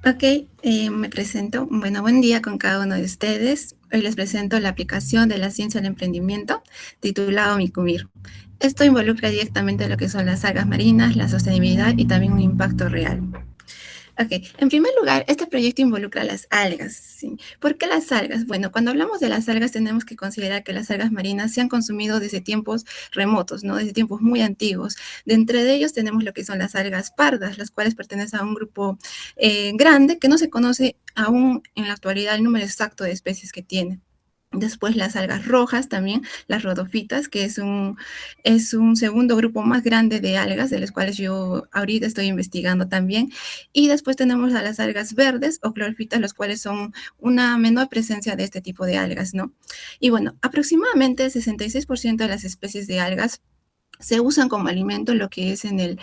Ok, me presento. Bueno, buen día con cada uno de ustedes. Hoy les presento la aplicación de la ciencia del emprendimiento titulado Micumir. Esto involucra directamente lo que son las algas marinas, la sostenibilidad y también un impacto real. Ok, en primer lugar, este proyecto involucra las algas. ¿Sí? ¿Por qué las algas? Bueno, cuando hablamos de las algas tenemos que considerar que las algas marinas se han consumido desde tiempos remotos, ¿no? Desde tiempos muy antiguos. De entre ellos tenemos lo que son las algas pardas, las cuales pertenecen a un grupo grande que no se conoce aún en la actualidad el número exacto de especies que tiene. Después las algas rojas también, las rodofitas, que es un segundo grupo más grande de algas, de las cuales yo ahorita estoy investigando también. Y después tenemos a las algas verdes o clorofitas, los cuales son una menor presencia de este tipo de algas, ¿no? Y bueno, aproximadamente el 66% de las especies de algas se usan como alimento, lo que es en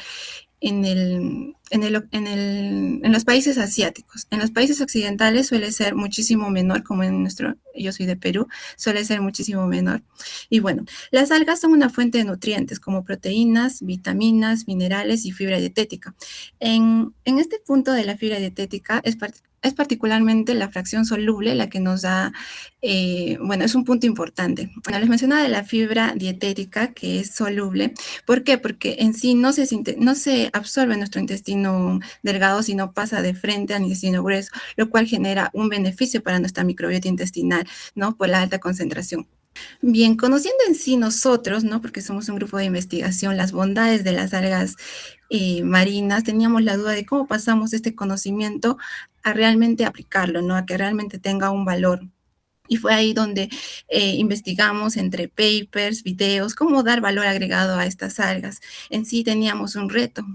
los países asiáticos. En los países occidentales suele ser muchísimo menor, como yo soy de Perú, suele ser muchísimo menor. Y bueno, las algas son una fuente de nutrientes como proteínas, vitaminas, minerales y fibra dietética. En este punto de la fibra dietética es particularmente la fracción soluble la que nos da, bueno, es un punto importante. Bueno, les mencionaba de la fibra dietética que es soluble. ¿Por qué? Porque en sí no se absorbe en nuestro intestino delgado, sino pasa de frente al intestino grueso, lo cual genera un beneficio para nuestra microbiota intestinal, ¿no? Por la alta concentración. Bien, conociendo en sí nosotros, ¿no? Porque somos un grupo de investigación, las bondades de las algas marinas, teníamos la duda de cómo pasamos este conocimiento a realmente aplicarlo, ¿no? A que realmente tenga un valor. Y fue ahí donde investigamos entre papers, videos, cómo dar valor agregado a estas algas. En sí teníamos un reto.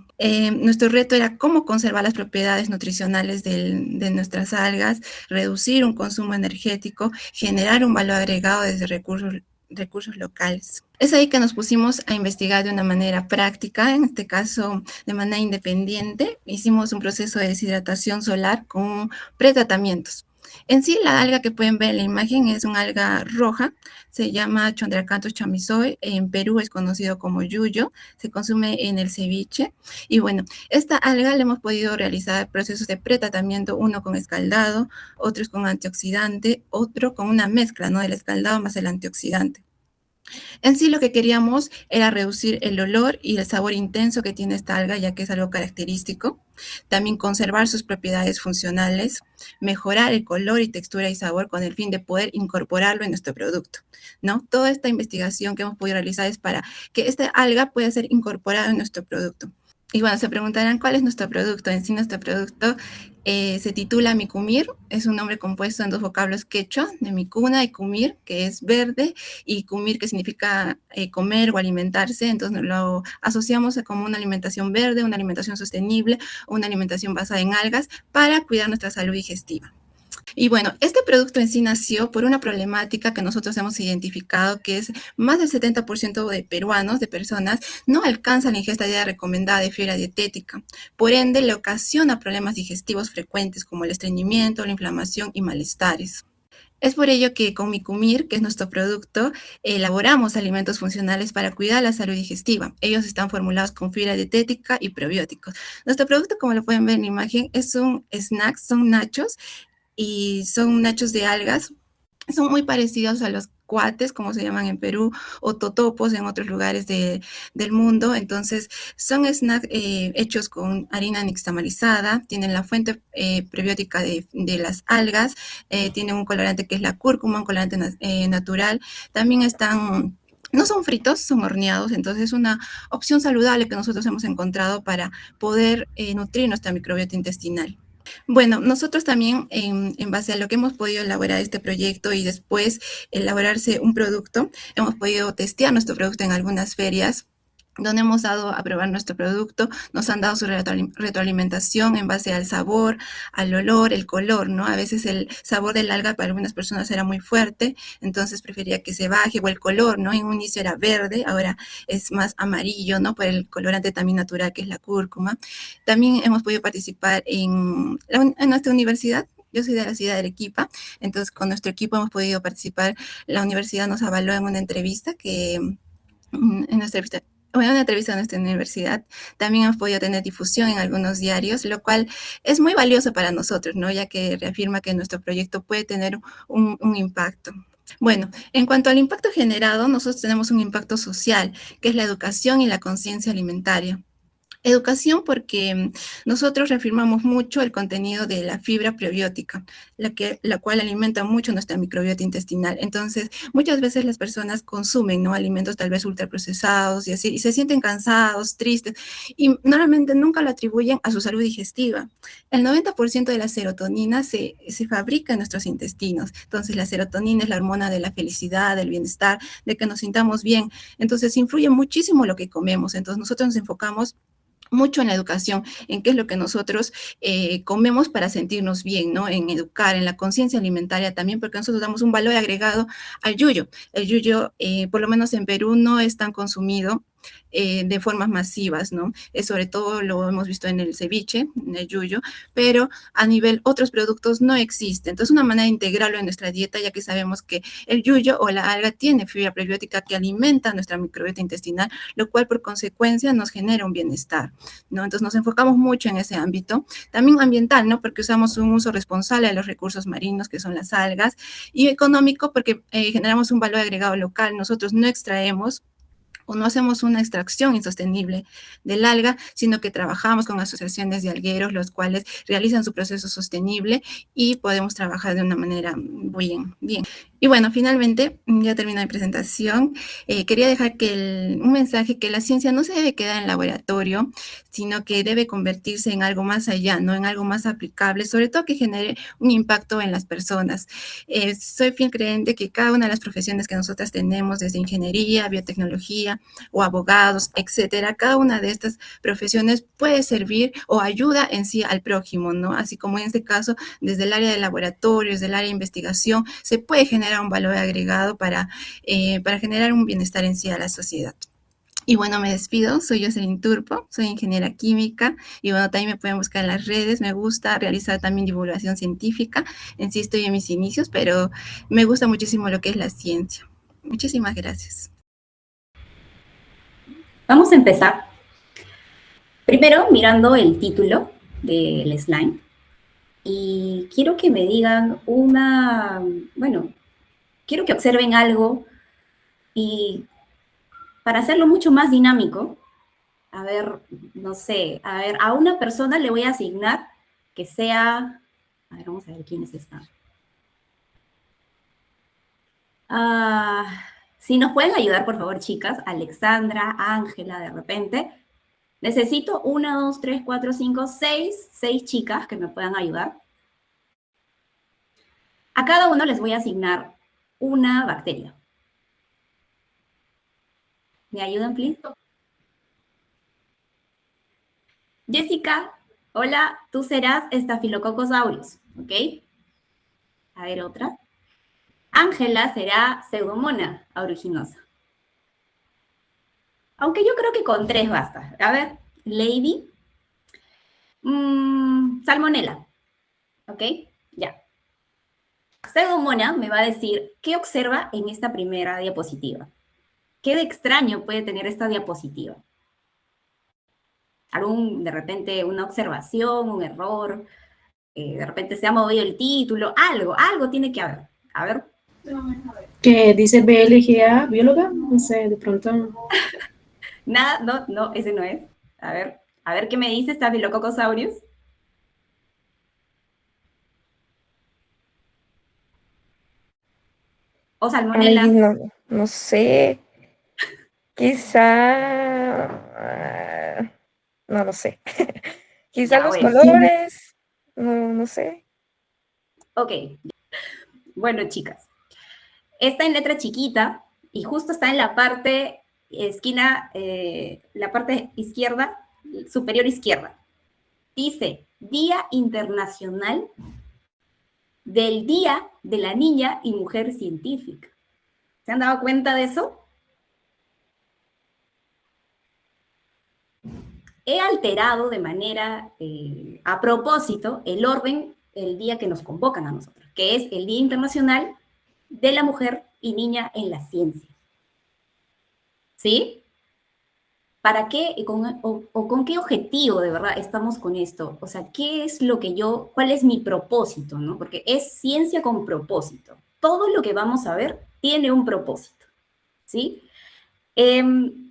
Nuestro reto era cómo conservar las propiedades nutricionales de nuestras algas, reducir un consumo energético, generar un valor agregado desde recursos locales. Es ahí que nos pusimos a investigar de una manera práctica, en este caso de manera independiente. Hicimos un proceso de deshidratación solar con pretratamientos. En sí, la alga que pueden ver en la imagen es una alga roja, se llama Chondracanthus chamizoe, en Perú es conocido como yuyo, se consume en el ceviche. Y bueno, esta alga le hemos podido realizar procesos de pretratamiento, uno con escaldado, otros con antioxidante, otro con una mezcla, ¿no? Del escaldado más el antioxidante. En sí lo que queríamos era reducir el olor y el sabor intenso que tiene esta alga, ya que es algo característico. También conservar sus propiedades funcionales, mejorar el color y textura y sabor con el fin de poder incorporarlo en nuestro producto, ¿no? Toda esta investigación que hemos podido realizar es para que esta alga pueda ser incorporada en nuestro producto. Y bueno, se preguntarán cuál es nuestro producto. En sí, nuestro producto se titula Micumir, es un nombre compuesto en dos vocablos quechua, de Micuna y Cumir, que es verde, y Cumir, que significa comer o alimentarse. Entonces lo asociamos como una alimentación verde, una alimentación sostenible, una alimentación basada en algas para cuidar nuestra salud digestiva. Y bueno, este producto en sí nació por una problemática que nosotros hemos identificado, que es más del 70% de peruanos, de personas, no alcanzan la ingesta diaria recomendada de fibra dietética. Por ende, le ocasiona problemas digestivos frecuentes como el estreñimiento, la inflamación y malestares. Es por ello que con Micumir, que es nuestro producto, elaboramos alimentos funcionales para cuidar la salud digestiva. Ellos están formulados con fibra dietética y probióticos. Nuestro producto, como lo pueden ver en la imagen, es un snack, son nachos, y son nachos de algas. Son muy parecidos a los cuates, como se llaman en Perú, o totopos en otros lugares del mundo. Entonces, son snacks hechos con harina nixtamalizada, tienen la fuente prebiótica de las algas, tienen un colorante que es la cúrcuma, un colorante natural. También están, no son fritos, son horneados, entonces es una opción saludable que nosotros hemos encontrado para poder nutrir nuestra microbiota intestinal. Bueno, nosotros también en base a lo que hemos podido elaborar este proyecto y después elaborarse un producto, hemos podido testear nuestro producto en algunas ferias donde hemos dado a probar nuestro producto, nos han dado su retroalimentación en base al sabor, al olor, el color, ¿no? A veces el sabor del alga para algunas personas era muy fuerte, entonces prefería que se baje, o el color, ¿no? En un inicio era verde, ahora es más amarillo, ¿no? Por el colorante también natural que es la cúrcuma. También hemos podido participar en nuestra universidad. Yo soy de la ciudad de Arequipa, entonces con nuestro equipo hemos podido participar. La universidad nos avaló en una entrevista que, en nuestra una entrevista en nuestra universidad. También hemos podido tener difusión en algunos diarios, lo cual es muy valioso para nosotros, ¿no? Ya que reafirma que nuestro proyecto puede tener un impacto. Bueno, en cuanto al impacto generado, nosotros tenemos un impacto social, que es la educación y la conciencia alimentaria. Educación porque nosotros reafirmamos mucho el contenido de la fibra prebiótica, la cual alimenta mucho nuestra microbiota intestinal. Entonces, muchas veces las personas consumen, ¿no?, alimentos tal vez ultraprocesados y así, y se sienten cansados, tristes, y normalmente nunca lo atribuyen a su salud digestiva. El 90% de la serotonina se fabrica en nuestros intestinos. Entonces, la serotonina es la hormona de la felicidad, del bienestar, de que nos sintamos bien. Entonces, influye muchísimo lo que comemos. Entonces, nosotros nos enfocamos mucho en la educación, en qué es lo que nosotros comemos para sentirnos bien, ¿no? En educar, en la conciencia alimentaria también, porque nosotros damos un valor agregado al yuyo. El yuyo, por lo menos en Perú, no es tan consumido de formas masivas, ¿no? Sobre todo lo hemos visto en el ceviche, en el yuyo, pero a nivel otros productos no existe. Entonces, una manera de integrarlo en nuestra dieta, ya que sabemos que el yuyo o la alga tiene fibra prebiótica que alimenta nuestra microbiota intestinal, lo cual por consecuencia nos genera un bienestar, ¿no? Entonces, nos enfocamos mucho en ese ámbito. También ambiental, ¿no? Porque usamos un uso responsable de los recursos marinos, que son las algas, y económico, porque generamos un valor agregado local. Nosotros no extraemos o no hacemos una extracción insostenible del alga, sino que trabajamos con asociaciones de algueros, los cuales realizan su proceso sostenible y podemos trabajar de una manera bien, bien. Y bueno, finalmente, ya termino mi presentación. Quería dejar un mensaje que la ciencia no se debe quedar en laboratorio, sino que debe convertirse en algo más allá, ¿no? En algo más aplicable, sobre todo que genere un impacto en las personas. Soy fiel creyente que cada una de las profesiones que nosotras tenemos, desde ingeniería, biotecnología o abogados, etcétera, cada una de estas profesiones puede servir o ayuda en sí al prójimo, ¿no? Así como en este caso, desde el área de laboratorio, desde el área de investigación, se puede generar un valor agregado para generar un bienestar en sí a la sociedad. Y bueno, me despido, soy Jocelyn Turpo, soy ingeniera química y bueno, también me pueden buscar en las redes, me gusta realizar también divulgación científica, en sí estoy en mis inicios, pero me gusta muchísimo lo que es la ciencia. Muchísimas gracias. Vamos a empezar. Primero, mirando el título del slide. Y quiero que me digan quiero que observen algo y para hacerlo mucho más dinámico, a ver, no sé, a una persona le voy a asignar que sea, a ver, vamos a ver quiénes están. Si nos pueden ayudar, por favor, chicas, Alexandra, Ángela, de repente. Necesito 1, 2, 3, 4, 5, 6 chicas que me puedan ayudar. A cada uno les voy a asignar una bacteria. ¿Me ayudan, please? Jessica, hola, tú serás Staphylococcus aureus, ¿ok? A ver, otra. Ángela será Pseudomonas aeruginosa. Aunque yo creo que con 3 basta. A ver, Lady. Salmonella. ¿Ok? Ya. Pseudomonas me va a decir qué observa en esta primera diapositiva. ¿Qué de extraño puede tener esta diapositiva? De repente, una observación, un error, de repente se ha movido el título, algo tiene que haber. A ver. Que dice BLGA, bióloga, no sé, de pronto. Nada, no, ese no es. A ver qué me dice Staphylococcus aureus. O salmonella. Ay, no sé. Quizá. No lo sé. Quizá Ya, los bueno. colores. No sé. Ok. Bueno, chicas. Está en letra chiquita y justo está en la parte esquina, la parte izquierda, superior izquierda. Dice, Día Internacional del Día de la Niña y Mujer Científica. ¿Se han dado cuenta de eso? He alterado de manera, a propósito, el orden, el día que nos convocan a nosotros, que es el Día Internacional de la Mujer y Niña en la Ciencia. ¿Sí? ¿para qué o con qué objetivo de verdad estamos con esto? O sea, ¿qué es lo que cuál es mi propósito, ¿no? Porque es ciencia con propósito. Todo lo que vamos a ver tiene un propósito, ¿sí? Pero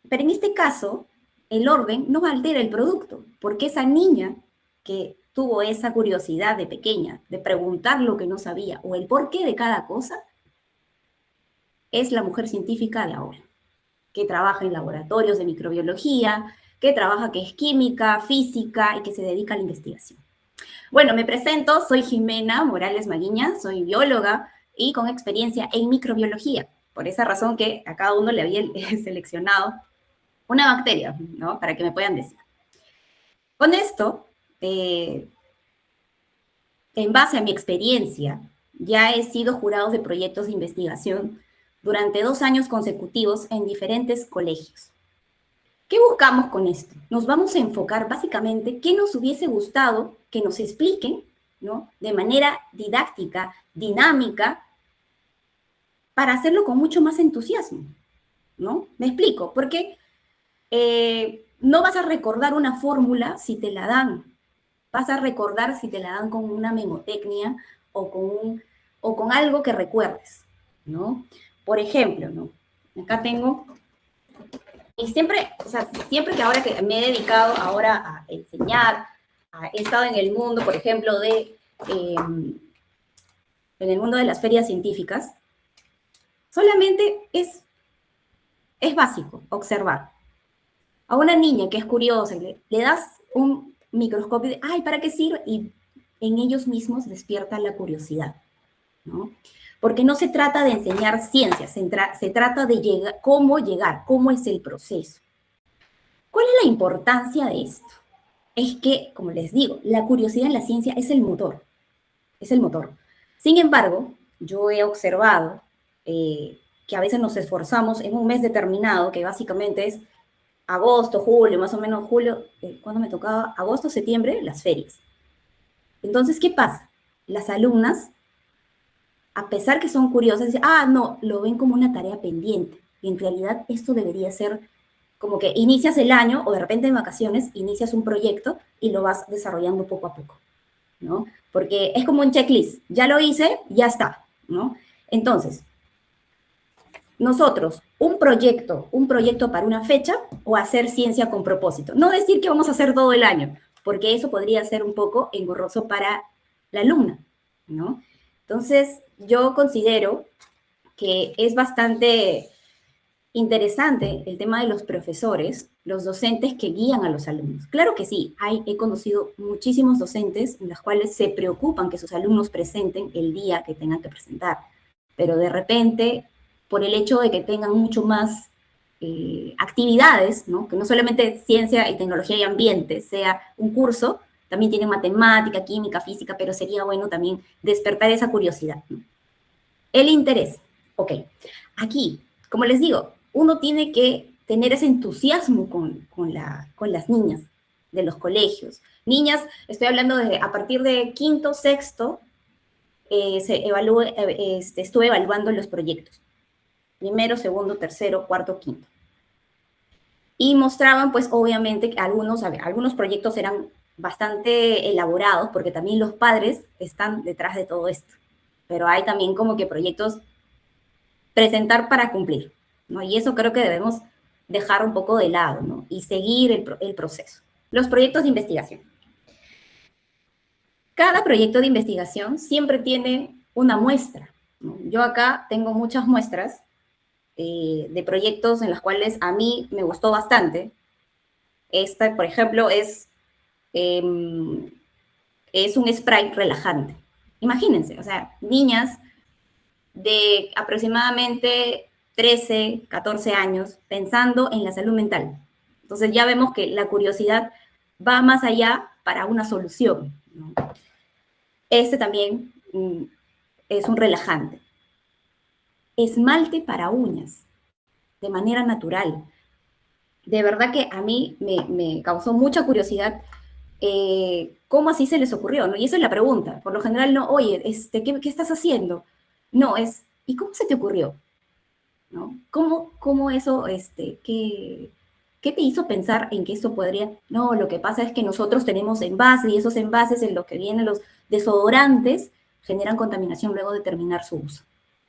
en este caso, el orden no altera el producto, porque esa niña que tuvo esa curiosidad de pequeña, de preguntar lo que no sabía o el porqué de cada cosa, es la mujer científica de ahora, que trabaja en laboratorios de microbiología, que trabaja, que es química, física y que se dedica a la investigación. Bueno, me presento, soy Jimena Morales Maguiña, soy bióloga y con experiencia en microbiología. Por esa razón que a cada uno le había seleccionado una bacteria, ¿no? Para que me puedan decir. Con esto, en base a mi experiencia, ya he sido jurado de proyectos de investigación durante 2 años consecutivos en diferentes colegios. ¿Qué buscamos con esto? Nos vamos a enfocar básicamente qué nos hubiese gustado que nos expliquen, ¿no? De manera didáctica, dinámica, para hacerlo con mucho más entusiasmo, ¿no? Me explico, porque no vas a recordar una fórmula si te la dan, vas a recordar si te la dan con una memotecnia o con algo que recuerdes, ¿no? Por ejemplo, ¿no? Acá tengo, y siempre, o sea, siempre que ahora que me he dedicado ahora a enseñar, he estado en el mundo, por ejemplo, en el mundo de las ferias científicas, solamente es básico observar. A una niña que es curiosa, le das un microscopio de, ay, ¿para qué sirve? Y en ellos mismos despierta la curiosidad, ¿no? Porque no se trata de enseñar ciencias, se trata de cómo llegar, cómo es el proceso. ¿Cuál es la importancia de esto? Es que, como les digo, la curiosidad en la ciencia es el motor, es el motor. Sin embargo, yo he observado que a veces nos esforzamos en un mes determinado, que básicamente es agosto, julio, más o menos julio, cuando me tocaba agosto, septiembre, las ferias. Entonces, ¿qué pasa? Las alumnas, a pesar que son curiosas, dicen, no, lo ven como una tarea pendiente. Y en realidad esto debería ser como que inicias el año o de repente en vacaciones inicias un proyecto y lo vas desarrollando poco a poco, ¿no? Porque es como un checklist. Ya lo hice, ya está, ¿no? Entonces, nosotros, un proyecto para una fecha o hacer ciencia con propósito. No decir que vamos a hacer todo el año, porque eso podría ser un poco engorroso para la alumna, ¿no? Entonces, yo considero que es bastante interesante el tema de los profesores, los docentes que guían a los alumnos. Claro que sí, he conocido muchísimos docentes en los cuales se preocupan que sus alumnos presenten el día que tengan que presentar, pero de repente, por el hecho de que tengan mucho más actividades, ¿no? Que no solamente ciencia y tecnología y ambiente sea un curso, también tiene matemática, química, física, pero sería bueno también despertar esa curiosidad, ¿no? El interés. Ok, aquí, como les digo, uno tiene que tener ese entusiasmo con las niñas de los colegios. Niñas, estoy hablando a partir de quinto, sexto, estuve evaluando los proyectos. Primero, segundo, tercero, cuarto, quinto. Y mostraban, pues, obviamente, que algunos proyectos eran bastante elaborados, porque también los padres están detrás de todo esto. Pero hay también como que proyectos presentar para cumplir, ¿no? Y eso creo que debemos dejar un poco de lado, ¿no? Y seguir el proceso. Los proyectos de investigación. Cada proyecto de investigación siempre tiene una muestra, ¿no? Yo acá tengo muchas muestras de proyectos en los cuales a mí me gustó bastante. Esta, por ejemplo, es un spray relajante. Imagínense, o sea, niñas de aproximadamente 13, 14 años pensando en la salud mental. Entonces ya vemos que la curiosidad va más allá para una solución, ¿no? Este también es un relajante. Esmalte para uñas, de manera natural. De verdad que a mí me causó mucha curiosidad cómo así se les ocurrió, ¿no? Y esa es la pregunta. Por lo general, no, oye, ¿qué estás haciendo? No, ¿y cómo se te ocurrió? ¿no? ¿Cómo eso, qué te hizo pensar en que eso podría? No, lo que pasa es que nosotros tenemos envases y esos envases en los que vienen los desodorantes generan contaminación luego de terminar su uso.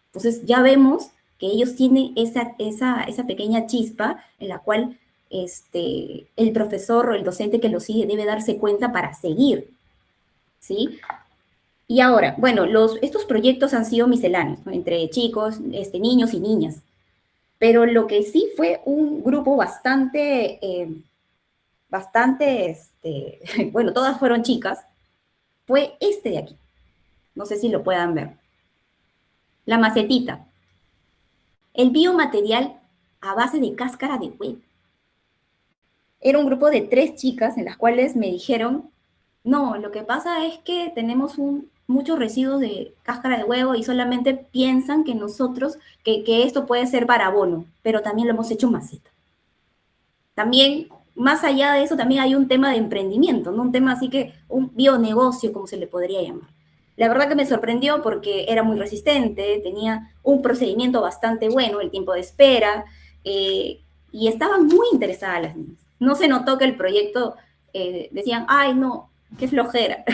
Entonces ya vemos que ellos tienen esa pequeña chispa en la cual el profesor o el docente que lo sigue debe darse cuenta para seguir, ¿sí? Y ahora, bueno, estos proyectos han sido misceláneos, ¿no? Entre chicos, niños y niñas. Pero lo que sí fue un grupo bueno, todas fueron chicas, fue este de aquí. No sé si lo puedan ver. La macetita. El biomaterial a base de cáscara de huevo. Era un grupo de 3 chicas en las cuales me dijeron, no, lo que pasa es que tenemos muchos residuos de cáscara de huevo y solamente piensan que nosotros, que esto puede ser para abono, pero también lo hemos hecho maceta. También, más allá de eso, también hay un tema de emprendimiento, ¿no? Un tema así que, un bionegocio, como se le podría llamar. La verdad que me sorprendió porque era muy resistente, tenía un procedimiento bastante bueno, el tiempo de espera, y estaban muy interesadas las niñas. No se notó que el proyecto decían, ay, no, qué flojera.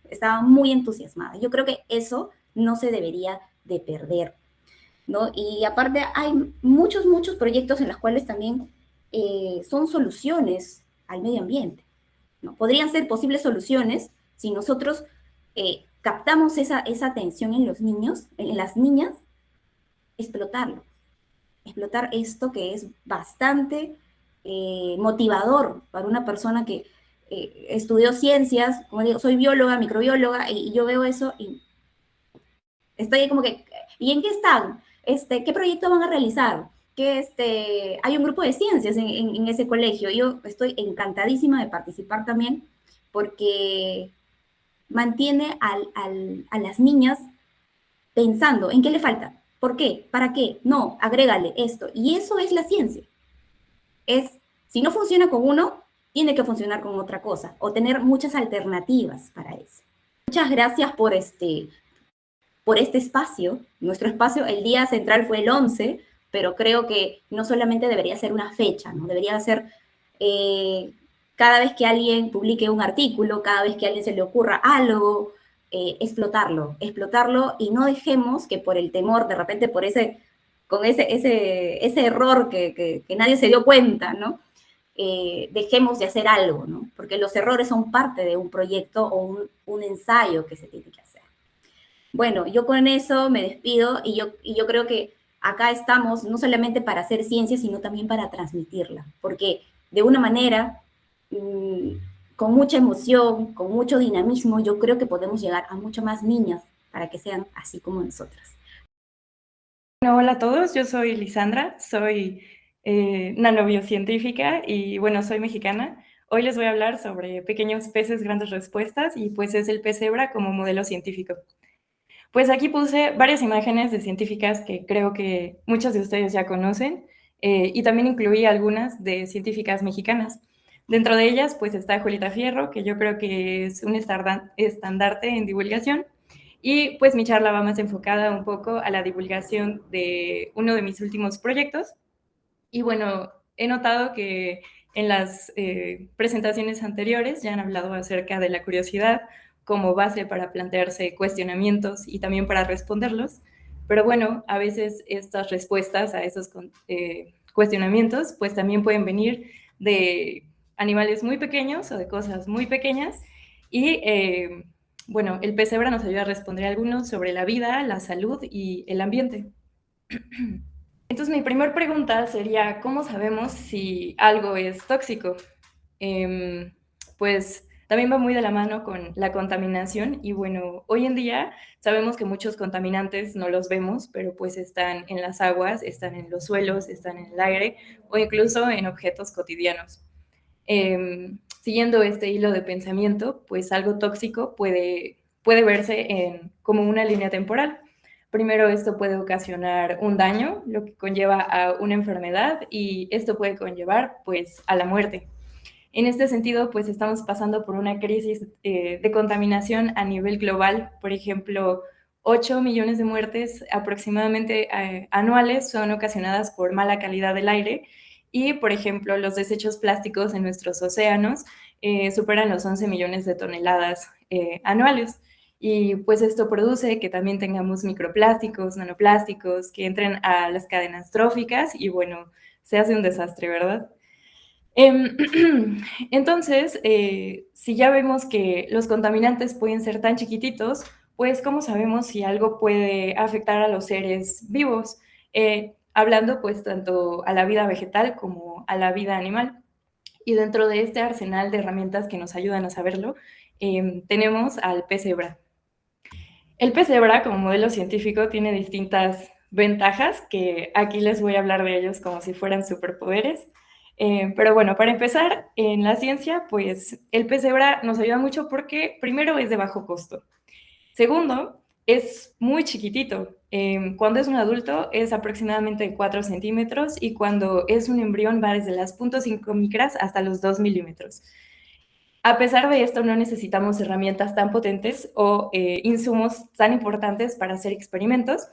Estaban muy entusiasmadas. Yo creo que eso no se debería de perder, ¿no? Y aparte hay muchos proyectos en los cuales también son soluciones al medio ambiente, ¿no? Podrían ser posibles soluciones si nosotros captamos esa atención en los niños, en las niñas, explotarlo. Explotar esto que es bastante motivador para una persona que estudió ciencias, como digo, soy bióloga, microbióloga, y yo veo eso y estoy como que, ¿y en qué están? ¿Qué proyecto van a realizar? Hay un grupo de ciencias en ese colegio. Yo estoy encantadísima de participar también porque mantiene a las niñas pensando, ¿en qué le falta? ¿Por qué? ¿Para qué? No, agrégale esto. Y eso es la ciencia. Si no funciona con uno, tiene que funcionar con otra cosa o tener muchas alternativas para eso. Muchas gracias por este espacio. Nuestro espacio, el día central fue el 11, pero creo que no solamente debería ser una fecha, ¿no? Debería ser cada vez que alguien publique un artículo, cada vez que a alguien se le ocurra algo, explotarlo y no dejemos que por el temor, de repente por ese error que nadie se dio cuenta, ¿no? Dejemos de hacer algo, ¿no? Porque los errores son parte de un proyecto o un ensayo que se tiene que hacer. Bueno, yo con eso me despido y yo creo que acá estamos no solamente para hacer ciencia, sino también para transmitirla, porque de una manera, con mucha emoción, con mucho dinamismo, yo creo que podemos llegar a muchas más niñas para que sean así como nosotras. Bueno, hola a todos, yo soy Lisandra, soy nanobiocientífica y bueno, soy mexicana. Hoy les voy a hablar sobre pequeños peces, grandes respuestas y pues es el pez cebra como modelo científico. Pues aquí puse varias imágenes de científicas que creo que muchos de ustedes ya conocen y también incluí algunas de científicas mexicanas. Dentro de ellas pues está Julieta Fierro, que yo creo que es un estandarte en divulgación. Y pues mi charla va más enfocada un poco a la divulgación de uno de mis últimos proyectos. Y bueno, he notado que en las presentaciones anteriores ya han hablado acerca de la curiosidad como base para plantearse cuestionamientos y también para responderlos. Pero bueno, a veces estas respuestas a esos cuestionamientos pues también pueden venir de animales muy pequeños o de cosas muy pequeñas y bueno, el pez cebra nos ayuda a responder a algunos sobre la vida, la salud y el ambiente. Entonces, mi primera pregunta sería, ¿cómo sabemos si algo es tóxico? Pues también va muy de la mano con la contaminación y bueno, hoy en día sabemos que muchos contaminantes no los vemos, pero pues están en las aguas, están en los suelos, están en el aire o incluso en objetos cotidianos. Siguiendo este hilo de pensamiento, pues algo tóxico puede verse como una línea temporal. Primero, esto puede ocasionar un daño, lo que conlleva a una enfermedad y esto puede conllevar pues a la muerte. En este sentido, pues estamos pasando por una crisis de contaminación a nivel global, por ejemplo, 8 millones de muertes aproximadamente anuales son ocasionadas por mala calidad del aire y, por ejemplo, los desechos plásticos en nuestros océanos superan los 11 millones de toneladas anuales. Y pues esto produce que también tengamos microplásticos, nanoplásticos, que entren a las cadenas tróficas y bueno, se hace un desastre, ¿verdad? Entonces, si ya vemos que los contaminantes pueden ser tan chiquititos, pues ¿cómo sabemos si algo puede afectar a los seres vivos? Hablando pues tanto a la vida vegetal como a la vida animal. Y dentro de este arsenal de herramientas que nos ayudan a saberlo, tenemos al pez cebra. El pez cebra, como modelo científico, tiene distintas ventajas, que aquí les voy a hablar de ellos como si fueran superpoderes. Pero bueno, para empezar, en la ciencia, pues el pez cebra nos ayuda mucho porque primero es de bajo costo. Segundo, es muy chiquitito. Cuando es un adulto es aproximadamente 4 centímetros y cuando es un embrión va desde las 0.5 micras hasta los 2 milímetros. A pesar de esto, no necesitamos herramientas tan potentes o insumos tan importantes para hacer experimentos.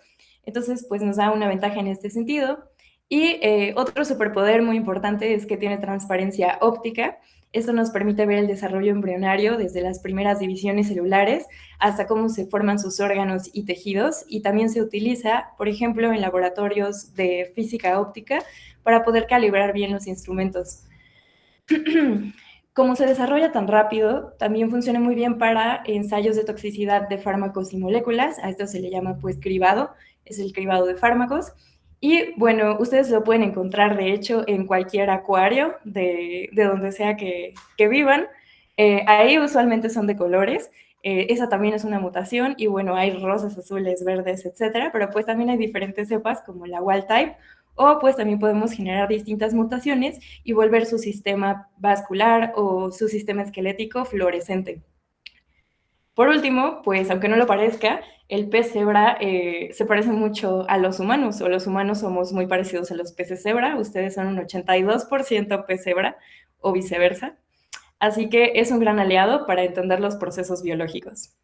Entonces, pues nos da una ventaja en este sentido. Y otro superpoder muy importante es que tiene transparencia óptica. Esto nos permite ver el desarrollo embrionario desde las primeras divisiones celulares hasta cómo se forman sus órganos y tejidos. Y también se utiliza, por ejemplo, en laboratorios de física óptica para poder calibrar bien los instrumentos. Como se desarrolla tan rápido, también funciona muy bien para ensayos de toxicidad de fármacos y moléculas. A esto se le llama pues cribado, es el cribado de fármacos. Y bueno, ustedes lo pueden encontrar de hecho en cualquier acuario de donde sea que vivan. Ahí usualmente son de colores. Esa también es una mutación y bueno, hay rosas, azules, verdes, etcétera, pero pues también hay diferentes cepas como la wild type, o pues también podemos generar distintas mutaciones y volver su sistema vascular o su sistema esquelético fluorescente. Por último, pues aunque no lo parezca, el pez cebra se parece mucho a los humanos, o los humanos somos muy parecidos a los peces cebra. Ustedes son un 82% pez cebra o viceversa. Así que es un gran aliado para entender los procesos biológicos.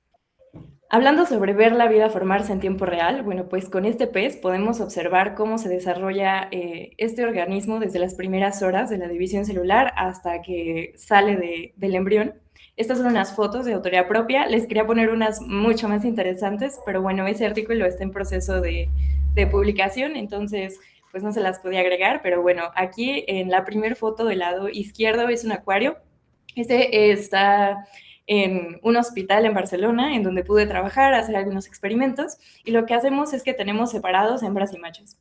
Hablando sobre ver la vida formarse en tiempo real, bueno, pues con este pez podemos observar cómo se desarrolla este organismo desde las primeras horas de la división celular hasta que sale del embrión. Estas son unas fotos de autoría propia. Les quería poner unas mucho más interesantes, pero bueno, ese artículo está en proceso de publicación, entonces pues no se las podía agregar, pero bueno, aquí en la primera foto del lado izquierdo es un acuario. Este está en un hospital en Barcelona, en donde pude trabajar, hacer algunos experimentos, y lo que hacemos es que tenemos separados hembras y machos.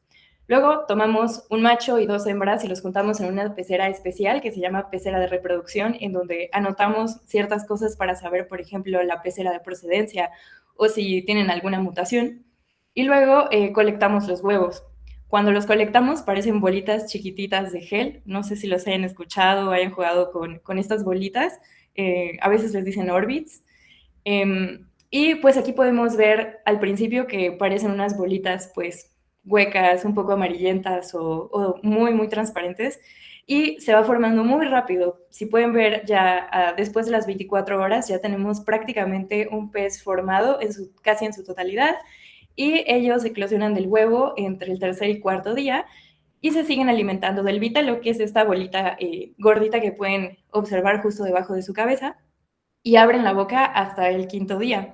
Luego tomamos un macho y 2 hembras y los juntamos en una pecera especial que se llama pecera de reproducción, en donde anotamos ciertas cosas para saber, por ejemplo, la pecera de procedencia o si tienen alguna mutación. Y luego colectamos los huevos. Cuando los colectamos parecen bolitas chiquititas de gel. No sé si los hayan escuchado o hayan jugado con estas bolitas. A veces les dicen Orbits. Y pues aquí podemos ver al principio que parecen unas bolitas pues huecas, un poco amarillentas o muy, muy transparentes. Y se va formando muy rápido. Si pueden ver ya después de las 24 horas ya tenemos prácticamente un pez formado casi en su totalidad. Y ellos eclosionan del huevo entre el tercer y cuarto día y se siguen alimentando del vítalo, que es esta bolita gordita que pueden observar justo debajo de su cabeza, y abren la boca hasta el quinto día.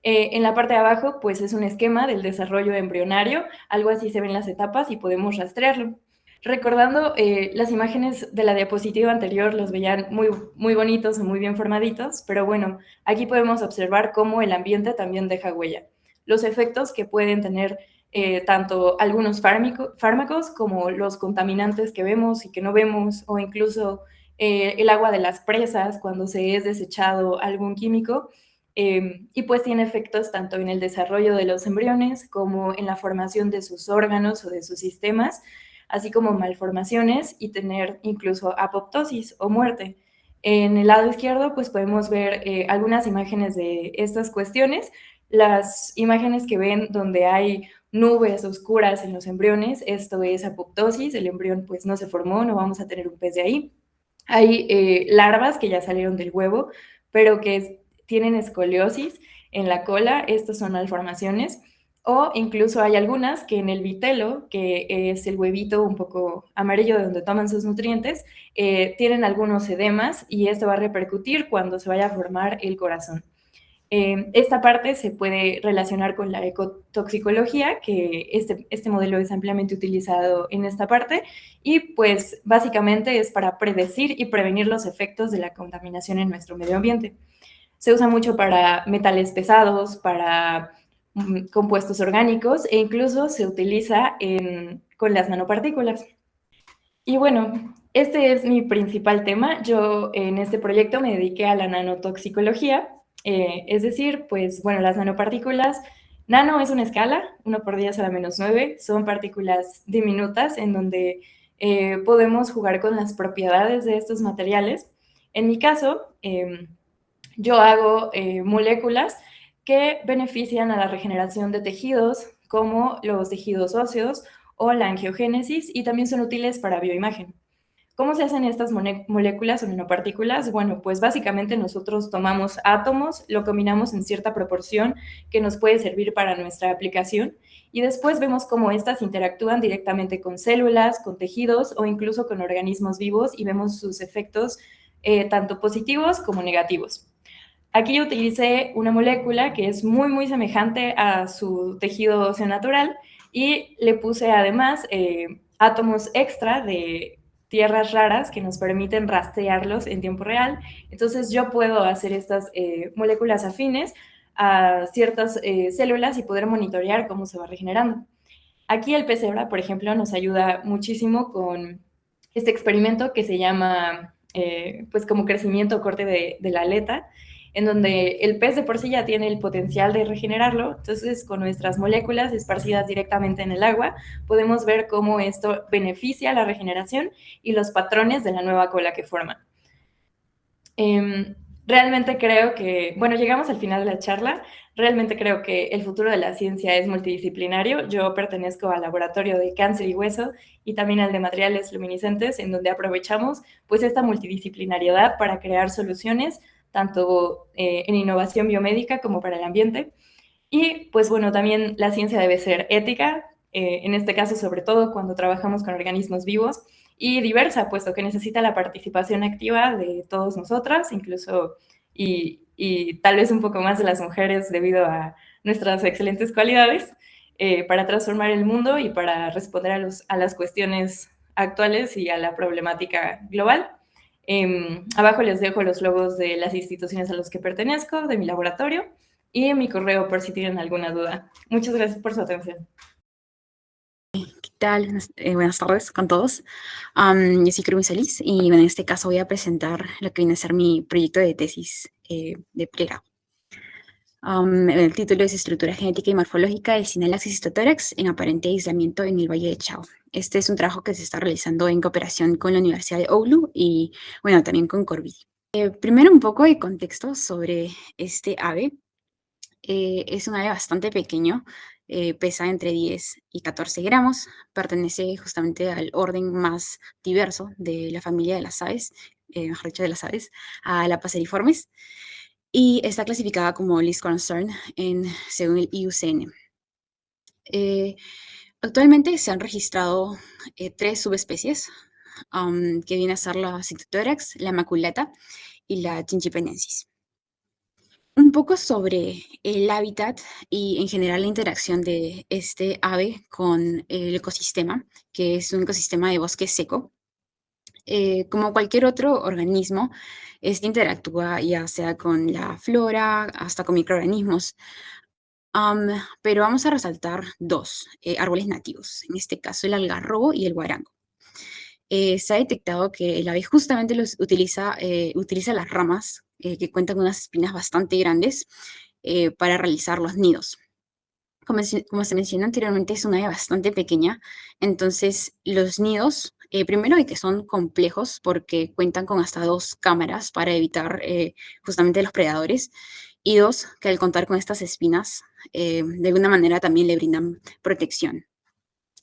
En la parte de abajo, pues es un esquema del desarrollo embrionario, algo así se ven las etapas y podemos rastrearlo. Recordando las imágenes de la diapositiva anterior, los veían muy, muy bonitos o muy bien formaditos, pero bueno, aquí podemos observar cómo el ambiente también deja huella. Los efectos que pueden tener tanto algunos fármacos como los contaminantes que vemos y que no vemos, o incluso el agua de las presas cuando se es desechado algún químico, y pues tiene efectos tanto en el desarrollo de los embriones como en la formación de sus órganos o de sus sistemas, así como malformaciones y tener incluso apoptosis o muerte. En el lado izquierdo pues podemos ver algunas imágenes de estas cuestiones. Las imágenes que ven donde hay nubes oscuras en los embriones, esto es apoptosis, el embrión pues no se formó, no vamos a tener un pez de ahí. Hay larvas que ya salieron del huevo, pero que tienen escoliosis, en la cola, estos son malformaciones, o incluso hay algunas que en el vitelo, que es el huevito un poco amarillo de donde toman sus nutrientes, tienen algunos edemas y esto va a repercutir cuando se vaya a formar el corazón. Esta parte se puede relacionar con la ecotoxicología, que este modelo es ampliamente utilizado en esta parte, y pues básicamente es para predecir y prevenir los efectos de la contaminación en nuestro medio ambiente. Se usa mucho para metales pesados, para compuestos orgánicos e incluso se utiliza con las nanopartículas. Y bueno, este es mi principal tema. Yo en este proyecto me dediqué a la nanotoxicología, es decir, pues bueno, las nanopartículas, nano es una escala, 1 × 10⁻⁹, son partículas diminutas en donde podemos jugar con las propiedades de estos materiales. En mi caso, yo hago moléculas que benefician a la regeneración de tejidos, como los tejidos óseos o la angiogénesis, y también son útiles para bioimagen. ¿Cómo se hacen estas moléculas o nanopartículas? Bueno, pues básicamente nosotros tomamos átomos, lo combinamos en cierta proporción que nos puede servir para nuestra aplicación y después vemos cómo estas interactúan directamente con células, con tejidos o incluso con organismos vivos y vemos sus efectos tanto positivos como negativos. Aquí yo utilicé una molécula que es muy, muy semejante a su tejido óseo natural y le puse además átomos extra de tierras raras que nos permiten rastrearlos en tiempo real. Entonces yo puedo hacer estas moléculas afines a ciertas células y poder monitorear cómo se va regenerando. Aquí el PCebra, por ejemplo, nos ayuda muchísimo con este experimento que se llama pues como crecimiento o corte de la aleta, en donde el pez de por sí ya tiene el potencial de regenerarlo, entonces con nuestras moléculas esparcidas directamente en el agua, podemos ver cómo esto beneficia la regeneración y los patrones de la nueva cola que forma. Realmente creo que, bueno, llegamos al final de la charla, realmente creo que el futuro de la ciencia es multidisciplinario. Yo pertenezco al laboratorio de cáncer y hueso y también al de materiales luminiscentes, en donde aprovechamos pues esta multidisciplinariedad para crear soluciones tanto en innovación biomédica como para el ambiente. Y pues bueno, también la ciencia debe ser ética, en este caso sobre todo cuando trabajamos con organismos vivos, y diversa, puesto que necesita la participación activa de todos nosotras, incluso y tal vez un poco más de las mujeres debido a nuestras excelentes cualidades, para transformar el mundo y para responder a las cuestiones actuales y a la problemática global. Abajo les dejo los logos de las instituciones a las que pertenezco, de mi laboratorio y mi correo por si tienen alguna duda. Muchas gracias por su atención. ¿Qué tal? Buenas tardes con todos. Yo soy Kerwin Solís y bueno, en este caso voy a presentar lo que viene a ser mi proyecto de tesis de pregrado. El título es Estructura genética y morfológica del Synallax histotórax en aparente aislamiento en el Valle de Chao. Este es un trabajo que se está realizando en cooperación con la Universidad de Oulu y, bueno, también con Corvidi. Primero un poco de contexto sobre este ave. Es un ave bastante pequeño, pesa entre 10 y 14 gramos, pertenece justamente al orden más diverso de la familia de las aves, mejor dicho de las aves, a la Passeriformes, y está clasificada como Least Concern según el IUCN. Actualmente se han registrado 3 subespecies, que viene a ser la Cythotórax, la maculata y la Chinchipenensis. Un poco sobre el hábitat y en general la interacción de este ave con el ecosistema, que es un ecosistema de bosque seco. Como cualquier otro organismo, este interactúa ya sea con la flora, hasta con microorganismos. Pero vamos a resaltar 2 árboles nativos, en este caso el algarrobo y el guarango. Se ha detectado que el ave justamente utiliza las ramas que cuentan con unas espinas bastante grandes para realizar los nidos. Como se mencionó anteriormente, es una ave bastante pequeña, entonces los nidos, primero de que son complejos porque cuentan con hasta 2 cámaras para evitar justamente los predadores, y 2, que al contar con estas espinas, de alguna manera también le brindan protección.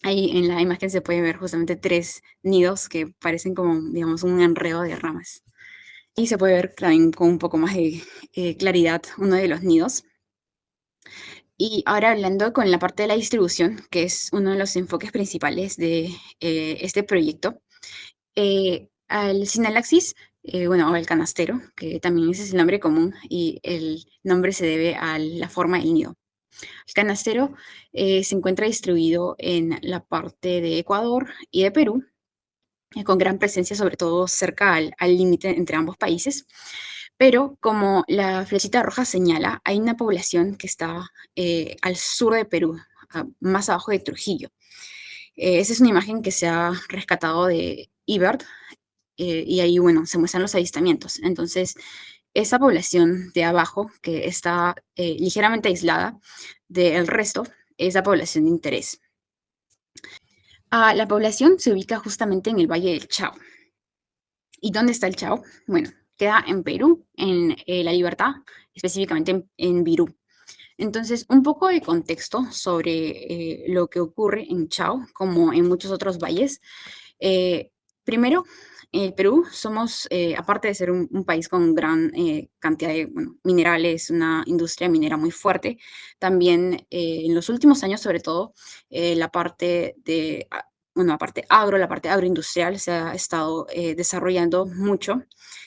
Ahí en la imagen se puede ver justamente 3 nidos que parecen como, digamos, un enredo de ramas. Y se puede ver también con un poco más de claridad uno de los nidos. Y ahora hablando con la parte de la distribución, que es uno de los enfoques principales de este proyecto, al sinalaxis, bueno, o al canastero, que también ese es el nombre común y el nombre se debe a la forma del nido. El canastero se encuentra distribuido en la parte de Ecuador y de Perú, con gran presencia sobre todo cerca al límite entre ambos países. Pero como la flechita roja señala, hay una población que está al sur de Perú, más abajo de Trujillo. Esa es una imagen que se ha rescatado de eBird, y ahí, bueno, se muestran los avistamientos. Entonces, esa población de abajo, que está ligeramente aislada del resto, es la población de interés. La población se ubica justamente en el Valle del Chao. ¿Y dónde está el Chao? Bueno, queda en Perú, en La Libertad, específicamente en Virú. Entonces, un poco de contexto sobre lo que ocurre en Chao, como en muchos otros valles. Primero, el Perú somos, aparte de ser un país con gran cantidad de minerales, una industria minera muy fuerte, también en los últimos años, sobre todo, la parte de, la parte agroindustrial se ha estado desarrollando mucho,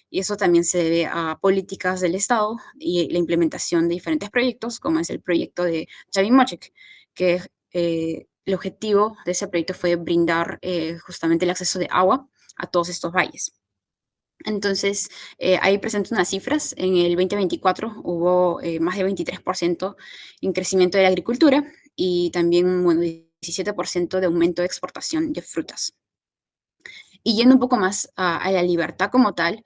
y eso también se debe a políticas del Estado y la implementación de diferentes proyectos, como es el proyecto de Chavimochic, que el objetivo de ese proyecto fue brindar justamente el acceso de agua a todos estos valles. Entonces, ahí presento unas cifras. En el 2024 hubo más de 23% en crecimiento de la agricultura y también, bueno, 17% de aumento de exportación de frutas. Y yendo un poco más a la libertad como tal,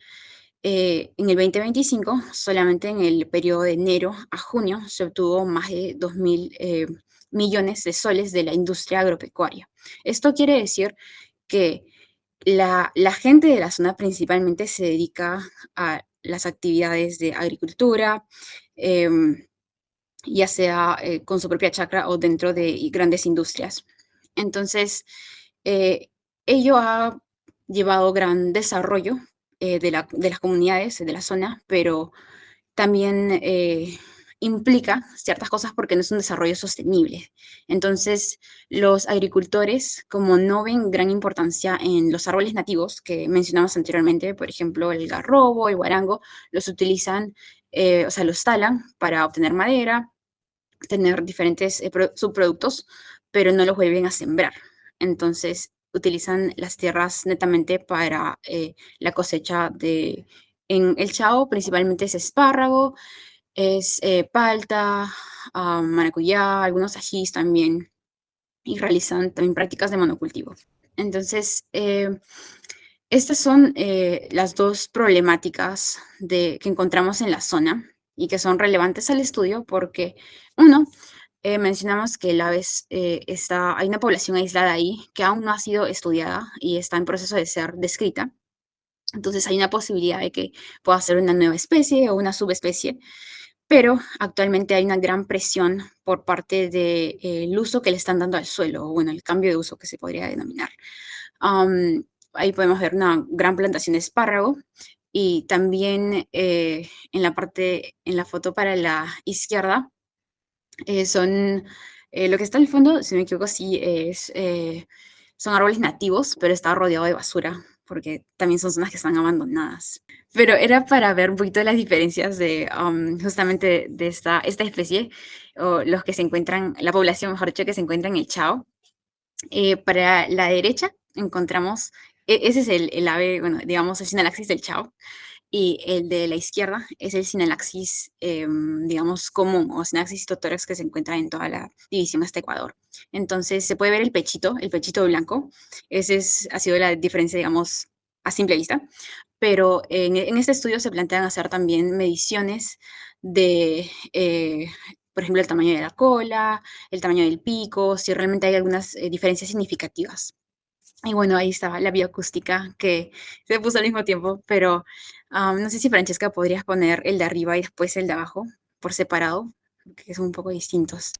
en el 2025, solamente en el periodo de enero a junio, se obtuvo más de 2.000 millones de soles de la industria agropecuaria. Esto quiere decir que la gente de la zona principalmente se dedica a las actividades de agricultura, ya sea con su propia chacra o dentro de grandes industrias. Entonces, ello ha llevado gran desarrollo de las comunidades de la zona, pero también implica ciertas cosas porque no es un desarrollo sostenible. Entonces, los agricultores, como no ven gran importancia en los árboles nativos que mencionamos anteriormente, por ejemplo, el garrobo, el guarango, los utilizan, o sea, los talan para obtener madera, tener diferentes subproductos, pero no los vuelven a sembrar. Entonces, utilizan las tierras netamente para la cosecha de... En el Chao principalmente es espárrago, es palta, maracuyá, algunos ajís también, y realizan también prácticas de monocultivo. Entonces, estas son las dos problemáticas que encontramos en la zona y que son relevantes al estudio porque, uno, mencionamos que hay una población aislada ahí que aún no ha sido estudiada y está en proceso de ser descrita. Entonces hay una posibilidad de que pueda ser una nueva especie o una subespecie, pero actualmente hay una gran presión por parte del uso que le están dando al suelo, o bueno, el cambio de uso que se podría denominar. Ahí podemos ver una gran plantación de espárrago y también en la foto para la izquierda, lo que está al fondo, si no me equivoco, sí son árboles nativos, pero está rodeado de basura, porque también son zonas que están abandonadas. Pero era para ver un poquito las diferencias de justamente de esta especie, o los que se encuentran, la población, mejor dicho, que se encuentra en el Chao. Para la derecha encontramos, ese es el ave, bueno, digamos, el sinalaxis del Chao, y el de la izquierda es el sinalaxis, digamos, común, o sinalaxis totórax que se encuentra en toda la división hasta Ecuador. Entonces, se puede ver el pechito blanco. Ha sido la diferencia, digamos, a simple vista. Pero en este estudio se plantean hacer también mediciones de, por ejemplo, el tamaño de la cola, el tamaño del pico, si realmente hay algunas diferencias significativas. Y bueno, ahí estaba la bioacústica que se puso al mismo tiempo, pero no sé si Francesca podrías poner el de arriba y después el de abajo por separado, que son un poco distintos.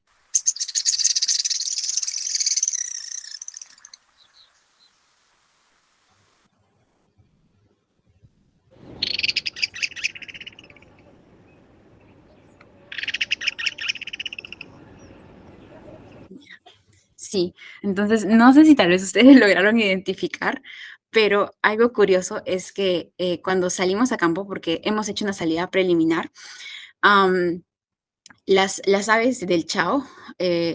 Sí, entonces no sé si tal vez ustedes lograron identificar, pero algo curioso es que cuando salimos a campo, porque hemos hecho una salida preliminar, am, las aves del Chao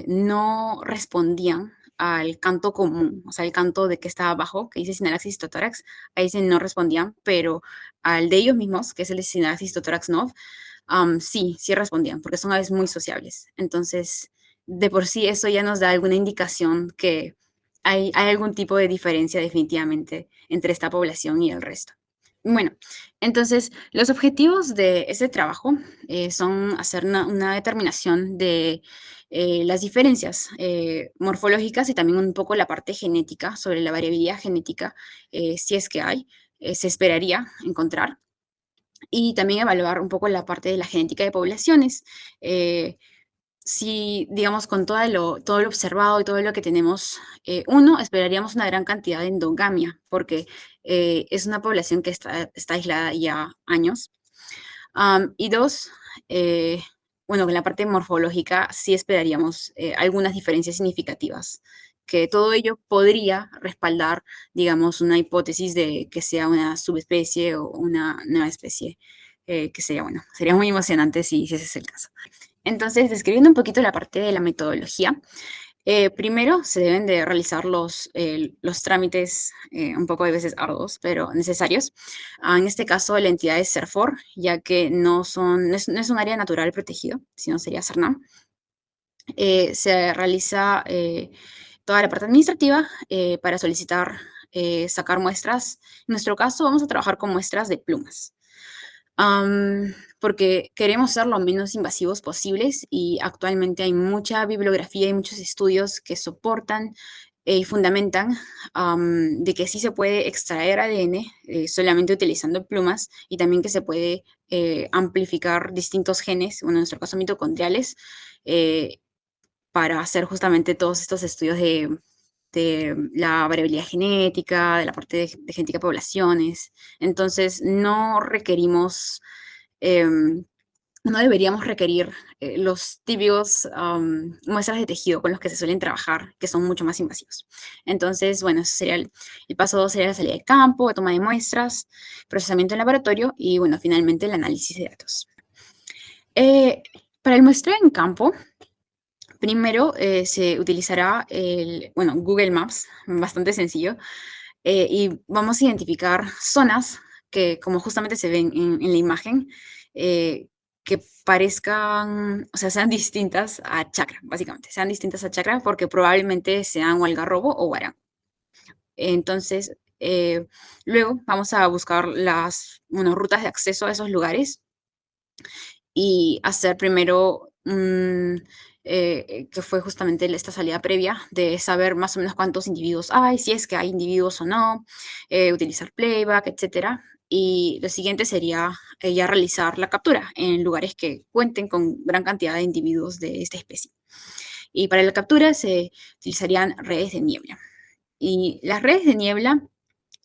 no respondían al canto común, o sea, el canto de que está abajo, que dice Sinalaxis totórax, ahí sí no respondían, pero al de ellos mismos, que es el de Sinalaxis totórax nov, sí, sí respondían, porque son aves muy sociables. Entonces, de por sí eso ya nos da alguna indicación que hay algún tipo de diferencia definitivamente entre esta población y el resto. Bueno, entonces los objetivos de ese trabajo son hacer una determinación de las diferencias morfológicas y también un poco la parte genética, sobre la variabilidad genética, si es que hay, se esperaría encontrar y también evaluar un poco la parte de la genética de poblaciones. Si, digamos, con todo lo observado y todo lo que tenemos, uno, esperaríamos una gran cantidad de endogamia, porque es una población que está aislada ya años. Y dos, bueno, en la parte morfológica sí esperaríamos algunas diferencias significativas, que todo ello podría respaldar, digamos, una hipótesis de que sea una subespecie o una nueva especie, que sería, bueno, sería muy emocionante si ese es el caso. Entonces, describiendo un poquito la parte de la metodología, primero se deben de realizar los trámites, un poco a veces arduos, pero necesarios. En este caso, la entidad es CERFOR, ya que no es un área natural protegido, sino sería CERNAM. Se realiza toda la parte administrativa para solicitar sacar muestras. En nuestro caso, vamos a trabajar con muestras de plumas. Porque queremos ser lo menos invasivos posibles y actualmente hay mucha bibliografía y muchos estudios que soportan y fundamentan de que sí se puede extraer ADN solamente utilizando plumas y también que se puede amplificar distintos genes, bueno, en nuestro caso mitocondriales, eh, para hacer justamente todos estos estudios de la variabilidad genética, de la parte de genética de poblaciones. Entonces, no requerimos, em, no deberíamos requerir los típicos muestras de tejido con los que se suelen trabajar, que son mucho más invasivos. Entonces, bueno, ese sería el paso 2 sería la salida de campo, toma de muestras, procesamiento en laboratorio y, bueno, finalmente el análisis de datos. Para el muestreo en campo, primero se utilizará Google Maps, bastante sencillo, y vamos a identificar zonas que, como justamente se ven en la imagen, que parezcan, o sea, sean distintas a chacra, básicamente, sean distintas a chacra porque probablemente sean o algarrobo o guarán. Entonces, luego vamos a buscar las rutas de acceso a esos lugares y hacer primero que fue justamente esta salida previa de saber más o menos cuántos individuos hay, si es que hay individuos o no, utilizar playback, etcétera. Y lo siguiente sería ya realizar la captura en lugares que cuenten con gran cantidad de individuos de esta especie. Y para la captura se utilizarían redes de niebla. Y las redes de niebla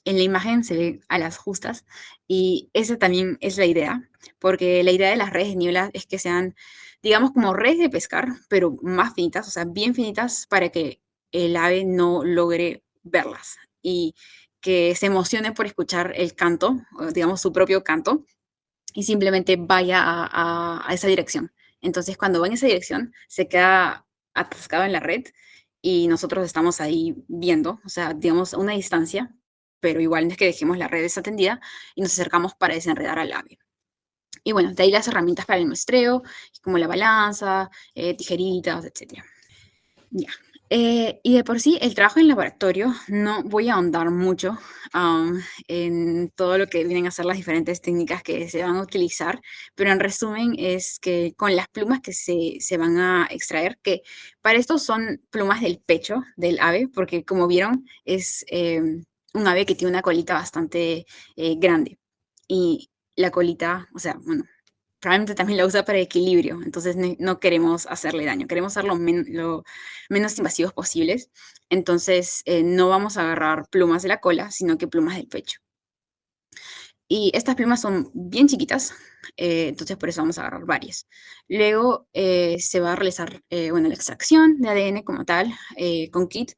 en la imagen se ven a las justas y esa también es la idea, porque la idea de las redes de niebla es que sean, digamos, como redes de pescar, pero más finitas, o sea, bien finitas para que el ave no logre verlas y que se emocione por escuchar el canto, o digamos, su propio canto, y simplemente vaya a esa dirección. Entonces, cuando va en esa dirección, se queda atascado en la red y nosotros estamos ahí viendo, o sea, digamos, a una distancia, pero igual no es que dejemos la red desatendida y nos acercamos para desenredar al ave. Y bueno, de ahí las herramientas para el muestreo, como la balanza, tijeritas, etc. Ya. Y de por sí, el trabajo en laboratorio, no voy a ahondar mucho en todo lo que vienen a ser las diferentes técnicas que se van a utilizar, pero en resumen es que con las plumas que se van a extraer, que para esto son plumas del pecho del ave, porque como vieron, es un ave que tiene una colita bastante grande. Y la colita, o sea, bueno, probablemente también la usa para equilibrio, entonces no queremos hacerle daño, queremos ser lo menos invasivos posibles, entonces no vamos a agarrar plumas de la cola, sino que plumas del pecho. Y estas plumas son bien chiquitas, entonces por eso vamos a agarrar varias. Luego se va a realizar bueno, la extracción de ADN como tal, con kit,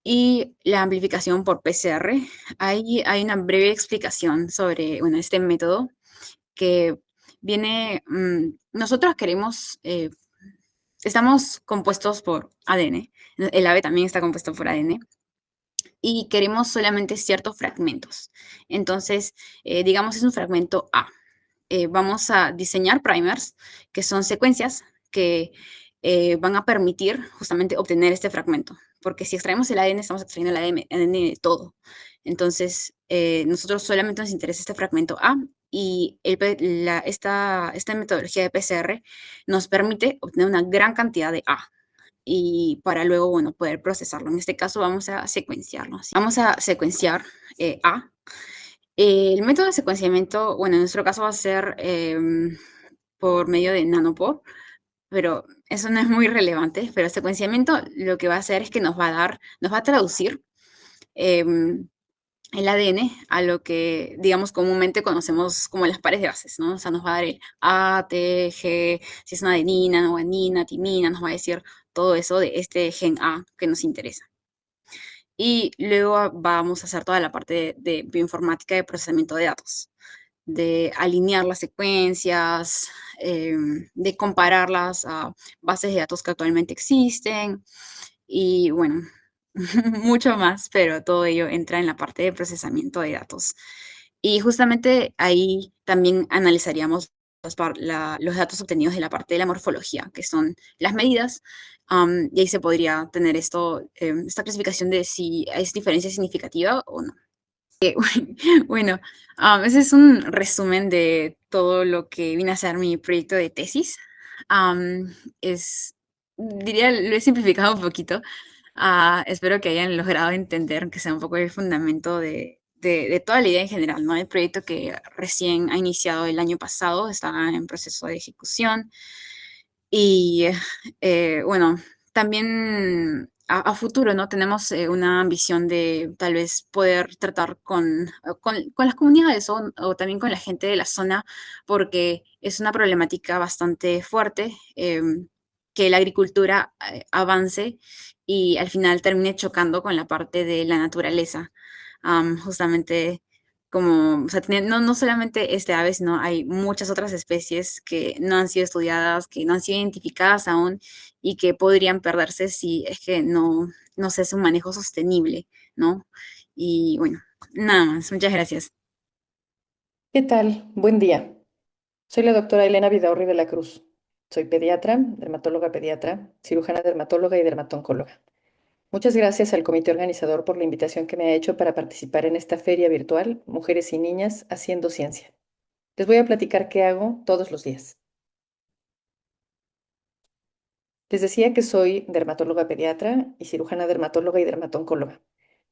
y la amplificación por PCR. Ahí hay una breve explicación sobre bueno, este método que viene, nosotros queremos, estamos compuestos por ADN, el ave también está compuesto por ADN, y queremos solamente ciertos fragmentos. Entonces, digamos es un fragmento A. Vamos a diseñar primers, que son secuencias que van a permitir justamente obtener este fragmento. Porque si extraemos el ADN, estamos extrayendo el ADN de todo. Entonces, nosotros solamente nos interesa este fragmento A y esta metodología de PCR nos permite obtener una gran cantidad de A y para luego, bueno, poder procesarlo. En este caso vamos a secuenciarlo. Vamos a secuenciar A. El método de secuenciamiento, bueno, en nuestro caso va a ser por medio de nanopore, pero eso no es muy relevante. Pero el secuenciamiento lo que va a hacer es que nos va a traducir el ADN a lo que, digamos, comúnmente conocemos como las pares de bases, ¿no? O sea, nos va a dar el A, T, G, si es una adenina, guanina, timina, nos va a decir todo eso de este gen A que nos interesa. Y luego vamos a hacer toda la parte de bioinformática de procesamiento de datos, de alinear las secuencias, de compararlas a bases de datos que actualmente existen y bueno, mucho más, pero todo ello entra en la parte de procesamiento de datos. Y justamente ahí también analizaríamos los datos obtenidos de la parte de la morfología, que son las medidas, y ahí se podría tener esta clasificación de si es diferencia significativa o no. Bueno, ese es un resumen de todo lo que vine a ser mi proyecto de tesis. Diría, lo he simplificado un poquito. Espero que hayan logrado entender, que sea un poco el fundamento de toda la idea en general, ¿no? El proyecto que recién ha iniciado el año pasado, está en proceso de ejecución. Y bueno, también a futuro, ¿no? Tenemos una ambición de tal vez poder tratar con las comunidades o también con la gente de la zona, porque es una problemática bastante fuerte, que la agricultura avance y al final termine chocando con la parte de la naturaleza. Justamente como, o sea, no solamente este ave, sino hay muchas otras especies que no han sido estudiadas, que no han sido identificadas aún y que podrían perderse si es que no se hace un manejo sostenible, ¿no? Y bueno, nada más, muchas gracias. ¿Qué tal? Buen día. Soy la doctora Elena Vidaurri de la Cruz. Soy pediatra, dermatóloga pediatra, cirujana dermatóloga y dermatoncóloga. Muchas gracias al comité organizador por la invitación que me ha hecho para participar en esta feria virtual Mujeres y Niñas Haciendo Ciencia. Les voy a platicar qué hago todos los días. Les decía que soy dermatóloga pediatra y cirujana dermatóloga y dermatoncóloga,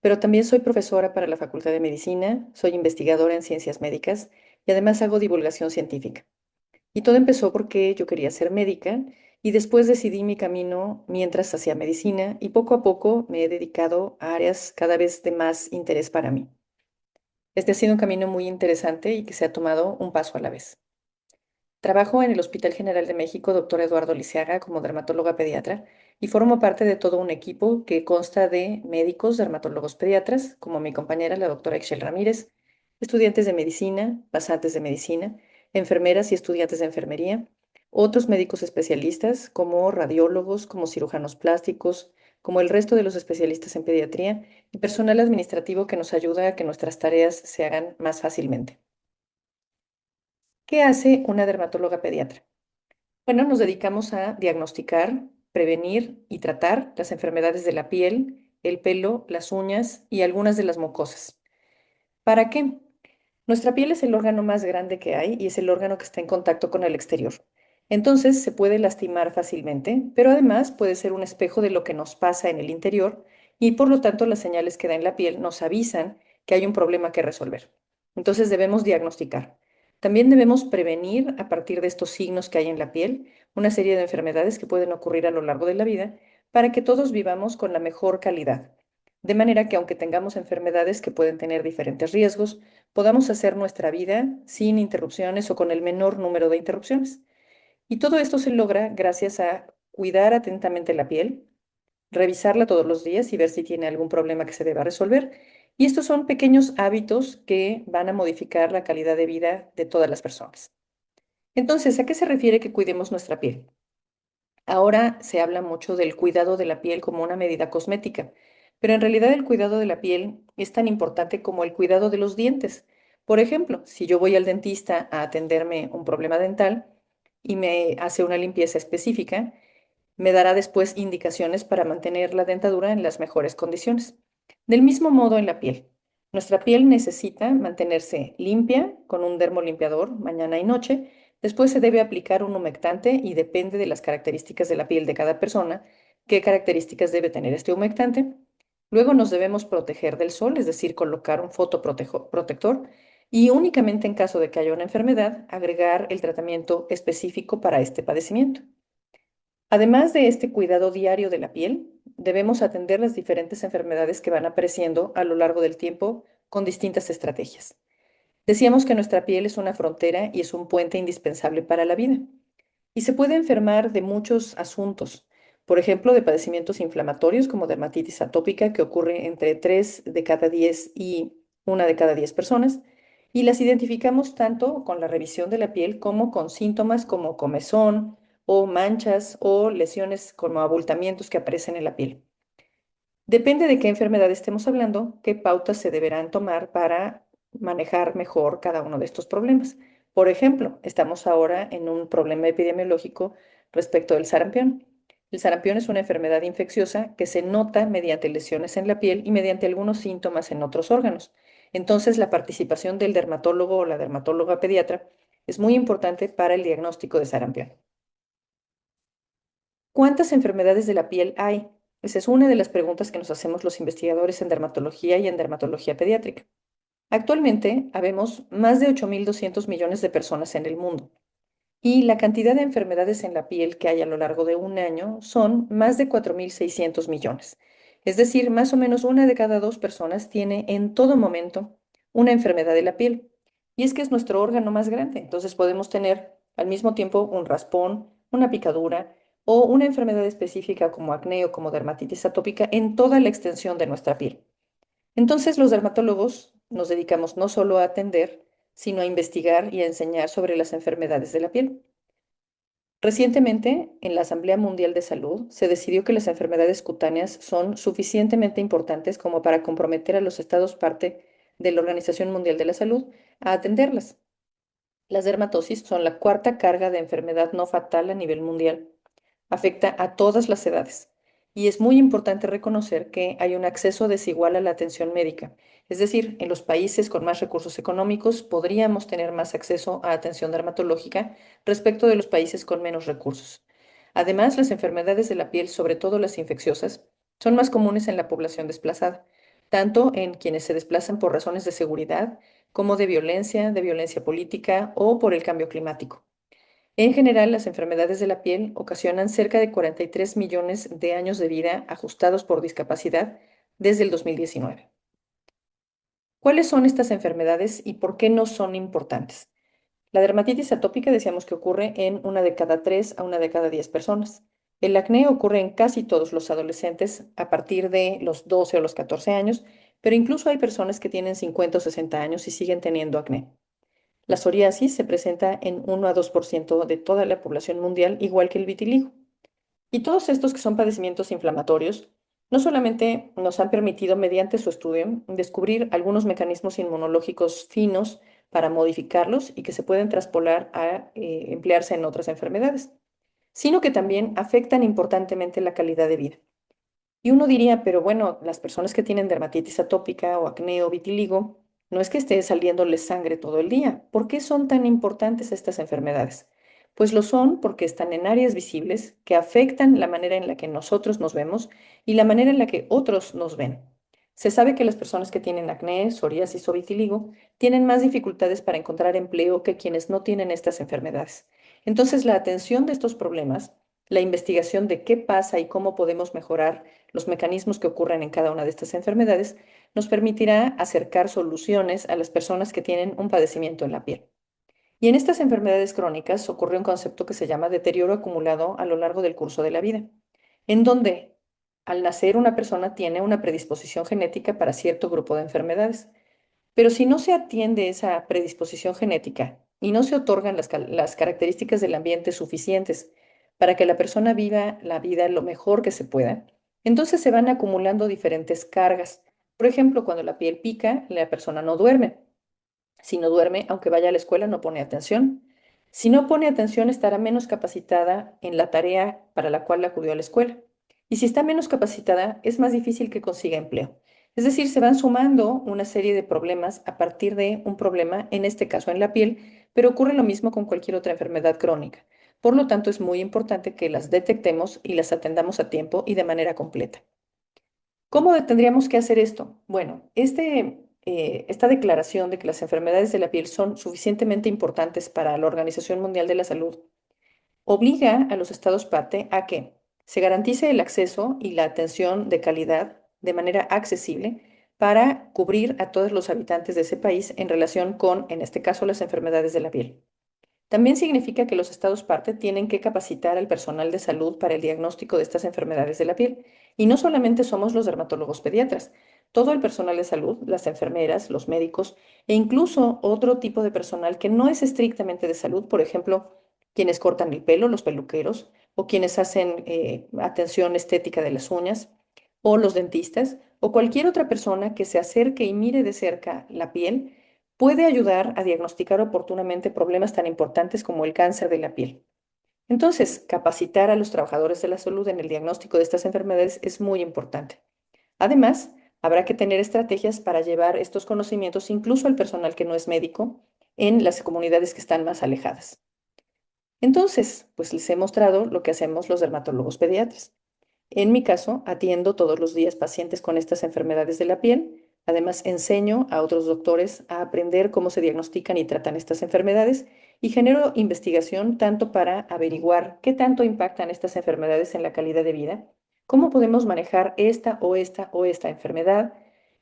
pero también soy profesora para la Facultad de Medicina, soy investigadora en ciencias médicas y además hago divulgación científica. Y todo empezó porque yo quería ser médica y después decidí mi camino mientras hacía medicina y poco a poco me he dedicado a áreas cada vez de más interés para mí. Este ha sido un camino muy interesante y que se ha tomado un paso a la vez. Trabajo en el Hospital General de México, Dr. Eduardo Lisiaga, como dermatóloga pediatra y formo parte de todo un equipo que consta de médicos, dermatólogos pediatras, como mi compañera, la doctora Excel Ramírez, estudiantes de medicina, pasantes de medicina, enfermeras y estudiantes de enfermería, otros médicos especialistas, como radiólogos, como cirujanos plásticos, como el resto de los especialistas en pediatría y personal administrativo que nos ayuda a que nuestras tareas se hagan más fácilmente. ¿Qué hace una dermatóloga pediatra? Bueno, nos dedicamos a diagnosticar, prevenir y tratar las enfermedades de la piel, el pelo, las uñas y algunas de las mucosas. ¿Para qué? Nuestra piel es el órgano más grande que hay y es el órgano que está en contacto con el exterior. Entonces se puede lastimar fácilmente, pero además puede ser un espejo de lo que nos pasa en el interior y por lo tanto las señales que da en la piel nos avisan que hay un problema que resolver. Entonces debemos diagnosticar. También debemos prevenir a partir de estos signos que hay en la piel una serie de enfermedades que pueden ocurrir a lo largo de la vida para que todos vivamos con la mejor calidad de manera que aunque tengamos enfermedades que pueden tener diferentes riesgos, podamos hacer nuestra vida sin interrupciones o con el menor número de interrupciones. Y todo esto se logra gracias a cuidar atentamente la piel, revisarla todos los días y ver si tiene algún problema que se deba resolver. Y estos son pequeños hábitos que van a modificar la calidad de vida de todas las personas. Entonces, ¿a qué se refiere que cuidemos nuestra piel? Ahora se habla mucho del cuidado de la piel como una medida cosmética, pero en realidad el cuidado de la piel es tan importante como el cuidado de los dientes. Por ejemplo, si yo voy al dentista a atenderme un problema dental y me hace una limpieza específica, me dará después indicaciones para mantener la dentadura en las mejores condiciones. Del mismo modo en la piel. Nuestra piel necesita mantenerse limpia con un dermolimpiador mañana y noche. Después se debe aplicar un humectante y depende de las características de la piel de cada persona, qué características debe tener este humectante. Luego nos debemos proteger del sol, es decir, colocar un fotoprotector y únicamente en caso de que haya una enfermedad, agregar el tratamiento específico para este padecimiento. Además de este cuidado diario de la piel, debemos atender las diferentes enfermedades que van apareciendo a lo largo del tiempo con distintas estrategias. Decíamos que nuestra piel es una frontera y es un puente indispensable para la vida. Y se puede enfermar de muchos asuntos, por ejemplo, de padecimientos inflamatorios como dermatitis atópica, que ocurre entre 3 de cada 10 y 1 de cada 10 personas, y las identificamos tanto con la revisión de la piel como con síntomas como comezón o manchas o lesiones como abultamientos que aparecen en la piel. Depende de qué enfermedad estemos hablando, qué pautas se deberán tomar para manejar mejor cada uno de estos problemas. Por ejemplo, estamos ahora en un problema epidemiológico respecto del sarampión. El sarampión es una enfermedad infecciosa que se nota mediante lesiones en la piel y mediante algunos síntomas en otros órganos. Entonces, la participación del dermatólogo o la dermatóloga pediatra es muy importante para el diagnóstico de sarampión. ¿Cuántas enfermedades de la piel hay? Esa es una de las preguntas que nos hacemos los investigadores en dermatología y en dermatología pediátrica. Actualmente habemos más de 8.200 millones de personas en el mundo y la cantidad de enfermedades en la piel que hay a lo largo de un año son más de 4.600 millones. Es decir, más o menos una de cada dos personas tiene en todo momento una enfermedad de la piel. Y es que es nuestro órgano más grande, entonces podemos tener al mismo tiempo un raspón, una picadura o una enfermedad específica como acné o como dermatitis atópica en toda la extensión de nuestra piel. Entonces, los dermatólogos nos dedicamos no solo a atender, sino a investigar y a enseñar sobre las enfermedades de la piel. Recientemente, en la Asamblea Mundial de Salud, se decidió que las enfermedades cutáneas son suficientemente importantes como para comprometer a los estados parte de la Organización Mundial de la Salud a atenderlas. Las dermatosis son la cuarta carga de enfermedad no fatal a nivel mundial. Afecta a todas las edades. Y es muy importante reconocer que hay un acceso desigual a la atención médica. Es decir, en los países con más recursos económicos podríamos tener más acceso a atención dermatológica respecto de los países con menos recursos. Además, las enfermedades de la piel, sobre todo las infecciosas, son más comunes en la población desplazada, tanto en quienes se desplazan por razones de seguridad como de violencia política o por el cambio climático. En general, las enfermedades de la piel ocasionan cerca de 43 millones de años de vida ajustados por discapacidad desde el 2019. ¿Cuáles son estas enfermedades y por qué no son importantes? La dermatitis atópica decíamos que ocurre en 1 de cada 3 a 1 de cada 10 personas. El acné ocurre en casi todos los adolescentes a partir de los 12 o los 14 años, pero incluso hay personas que tienen 50 o 60 años y siguen teniendo acné. La psoriasis se presenta en 1 a 2% de toda la población mundial, igual que el vitiligo. Y todos estos que son padecimientos inflamatorios, no solamente nos han permitido, mediante su estudio, descubrir algunos mecanismos inmunológicos finos para modificarlos y que se pueden traspolar a emplearse en otras enfermedades, sino que también afectan importantemente la calidad de vida. Y uno diría, pero bueno, las personas que tienen dermatitis atópica o acné o vitiligo, no es que esté saliéndoles sangre todo el día. ¿Por qué son tan importantes estas enfermedades? Pues lo son porque están en áreas visibles que afectan la manera en la que nosotros nos vemos y la manera en la que otros nos ven. Se sabe que las personas que tienen acné, psoriasis o vitiligo tienen más dificultades para encontrar empleo que quienes no tienen estas enfermedades. Entonces, la atención de estos problemas, la investigación de qué pasa y cómo podemos mejorar los mecanismos que ocurren en cada una de estas enfermedades, nos permitirá acercar soluciones a las personas que tienen un padecimiento en la piel. Y en estas enfermedades crónicas ocurre un concepto que se llama deterioro acumulado a lo largo del curso de la vida, en donde al nacer una persona tiene una predisposición genética para cierto grupo de enfermedades. Pero si no se atiende esa predisposición genética y no se otorgan las características del ambiente suficientes para que la persona viva la vida lo mejor que se pueda, entonces se van acumulando diferentes cargas. Por ejemplo, cuando la piel pica, la persona no duerme. Si no duerme, aunque vaya a la escuela, no pone atención. Si no pone atención, estará menos capacitada en la tarea para la cual acudió a la escuela. Y si está menos capacitada, es más difícil que consiga empleo. Es decir, se van sumando una serie de problemas a partir de un problema, en este caso en la piel, pero ocurre lo mismo con cualquier otra enfermedad crónica. Por lo tanto, es muy importante que las detectemos y las atendamos a tiempo y de manera completa. ¿Cómo tendríamos que hacer esto? Bueno, esta declaración de que las enfermedades de la piel son suficientemente importantes para la Organización Mundial de la Salud obliga a los estados parte a que se garantice el acceso y la atención de calidad de manera accesible para cubrir a todos los habitantes de ese país en relación con, en este caso, las enfermedades de la piel. También significa que los estados parte tienen que capacitar al personal de salud para el diagnóstico de estas enfermedades de la piel. Y no solamente somos los dermatólogos pediatras, todo el personal de salud, las enfermeras, los médicos e incluso otro tipo de personal que no es estrictamente de salud, por ejemplo, quienes cortan el pelo, los peluqueros, o quienes hacen atención estética de las uñas, o los dentistas, o cualquier otra persona que se acerque y mire de cerca la piel puede ayudar a diagnosticar oportunamente problemas tan importantes como el cáncer de la piel. Entonces, capacitar a los trabajadores de la salud en el diagnóstico de estas enfermedades es muy importante. Además, habrá que tener estrategias para llevar estos conocimientos incluso al personal que no es médico en las comunidades que están más alejadas. Entonces, pues les he mostrado lo que hacemos los dermatólogos pediatras. En mi caso, atiendo todos los días pacientes con estas enfermedades de la piel. Además, enseño a otros doctores a aprender cómo se diagnostican y tratan estas enfermedades y genero investigación tanto para averiguar qué tanto impactan estas enfermedades en la calidad de vida, cómo podemos manejar esta o esta o esta enfermedad,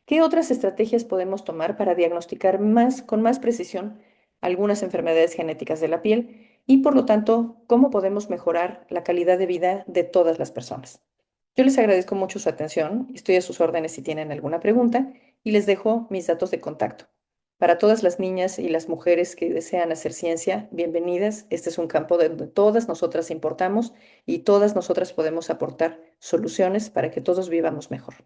qué otras estrategias podemos tomar para diagnosticar con más precisión algunas enfermedades genéticas de la piel y, por lo tanto, cómo podemos mejorar la calidad de vida de todas las personas. Yo les agradezco mucho su atención, estoy a sus órdenes si tienen alguna pregunta y les dejo mis datos de contacto. Para todas las niñas y las mujeres que desean hacer ciencia, bienvenidas. Este es un campo donde todas nosotras importamos y todas nosotras podemos aportar soluciones para que todos vivamos mejor.